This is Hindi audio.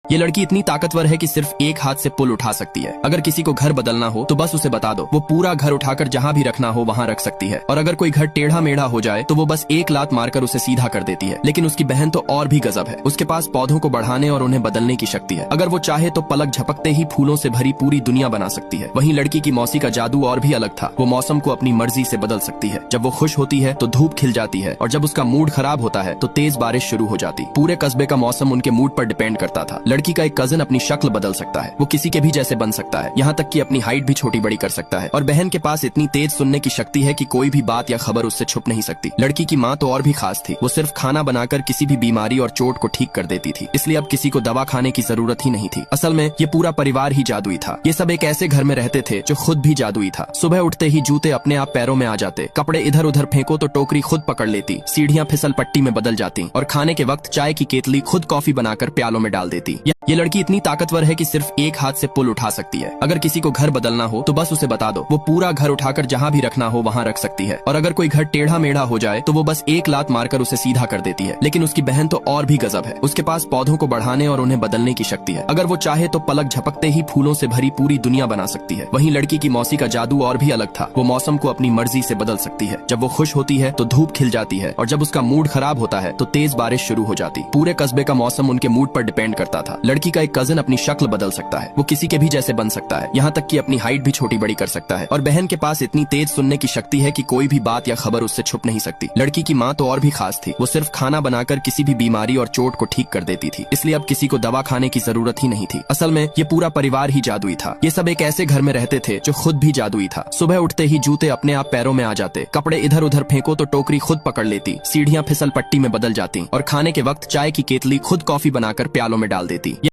ये लड़की इतनी ताकतवर है कि सिर्फ एक हाथ से पुल उठा सकती है। अगर किसी को घर बदलना हो तो बस उसे बता दो, वो पूरा घर उठाकर जहाँ भी रखना हो वहाँ रख सकती है। और अगर कोई घर टेढ़ा मेढ़ा हो जाए तो वो बस एक लात मारकर उसे सीधा कर देती है। लेकिन उसकी बहन तो और भी गजब है, उसके पास पौधों को बढ़ाने और उन्हें बदलने की शक्ति है। अगर वो चाहे तो पलक झपकते ही फूलों से भरी पूरी दुनिया बना सकती है। वहीं लड़की की मौसी का जादू और भी अलग था। वो मौसम को अपनी मर्जी से बदल सकती है। जब वो खुश होती है तो धूप खिल जाती है, और जब उसका मूड खराब होता है तो तेज बारिश शुरू हो जाती। पूरे कस्बे का मौसम उनके मूड पर डिपेंड करता था। लड़की का एक कजिन अपनी शक्ल बदल सकता है, वो किसी के भी जैसे बन सकता है, यहाँ तक कि अपनी हाइट भी छोटी बड़ी कर सकता है। और बहन के पास इतनी तेज सुनने की शक्ति है कि कोई भी बात या खबर उससे छुप नहीं सकती। लड़की की माँ तो और भी खास थी, वो सिर्फ खाना बनाकर किसी भी बीमारी और चोट को ठीक कर देती थी, इसलिए अब किसी को दवा खाने की जरूरत ही नहीं थी। असल में ये पूरा परिवार ही जादुई था। ये सब एक ऐसे घर में रहते थे जो खुद भी जादुई था। सुबह उठते ही जूते अपने आप पैरों में आ जाते, कपड़े इधर उधर फेंको तो टोकरी खुद पकड़ लेती, सीढ़ियाँ फिसल पट्टी में बदल जाती, और खाने के वक्त चाय की केतली खुद कॉफी बनाकर प्यालों में डाल देती। ये लड़की इतनी ताकतवर है कि सिर्फ एक हाथ से पुल उठा सकती है। अगर किसी को घर बदलना हो तो बस उसे बता दो, वो पूरा घर उठाकर जहाँ भी रखना हो वहाँ रख सकती है। और अगर कोई घर टेढ़ा मेढ़ा हो जाए तो वो बस एक लात मारकर उसे सीधा कर देती है। लेकिन उसकी बहन तो और भी गजब है, उसके पास पौधों को बढ़ाने और उन्हें बदलने की शक्ति है। अगर वो चाहे तो पलक झपकते ही फूलों से भरी पूरी दुनिया बना सकती है। वहीं लड़की की मौसी का जादू और भी अलग था। वो मौसम को अपनी मर्जी से बदल सकती है। जब वो खुश होती है तो धूप खिल जाती है, और जब उसका मूड खराब होता है तो तेज बारिश शुरू हो जाती। पूरे कस्बे का मौसम उनके मूड पर डिपेंड करता था। लड़की का एक कजिन अपनी शक्ल बदल सकता है, वो किसी के भी जैसे बन सकता है, यहाँ तक कि अपनी हाइट भी छोटी बड़ी कर सकता है। और बहन के पास इतनी तेज सुनने की शक्ति है कि कोई भी बात या खबर उससे छुप नहीं सकती। लड़की की माँ तो और भी खास थी, वो सिर्फ खाना बनाकर किसी भी बीमारी और चोट को ठीक कर देती थी, इसलिए अब किसी को दवा खाने की जरूरत ही नहीं थी। असल में ये पूरा परिवार ही जादुई था। ये सब एक ऐसे घर में रहते थे जो खुद भी जादुई था। सुबह उठते ही जूते अपने आप पैरों में आ जाते, कपड़े इधर उधर फेंको तो टोकरी खुद पकड़ लेती, सीढ़ियाँ फिसल पट्टी में बदल जाती, और खाने के वक्त चाय की केतली खुद कॉफी बनाकर प्यालों में डाल देती।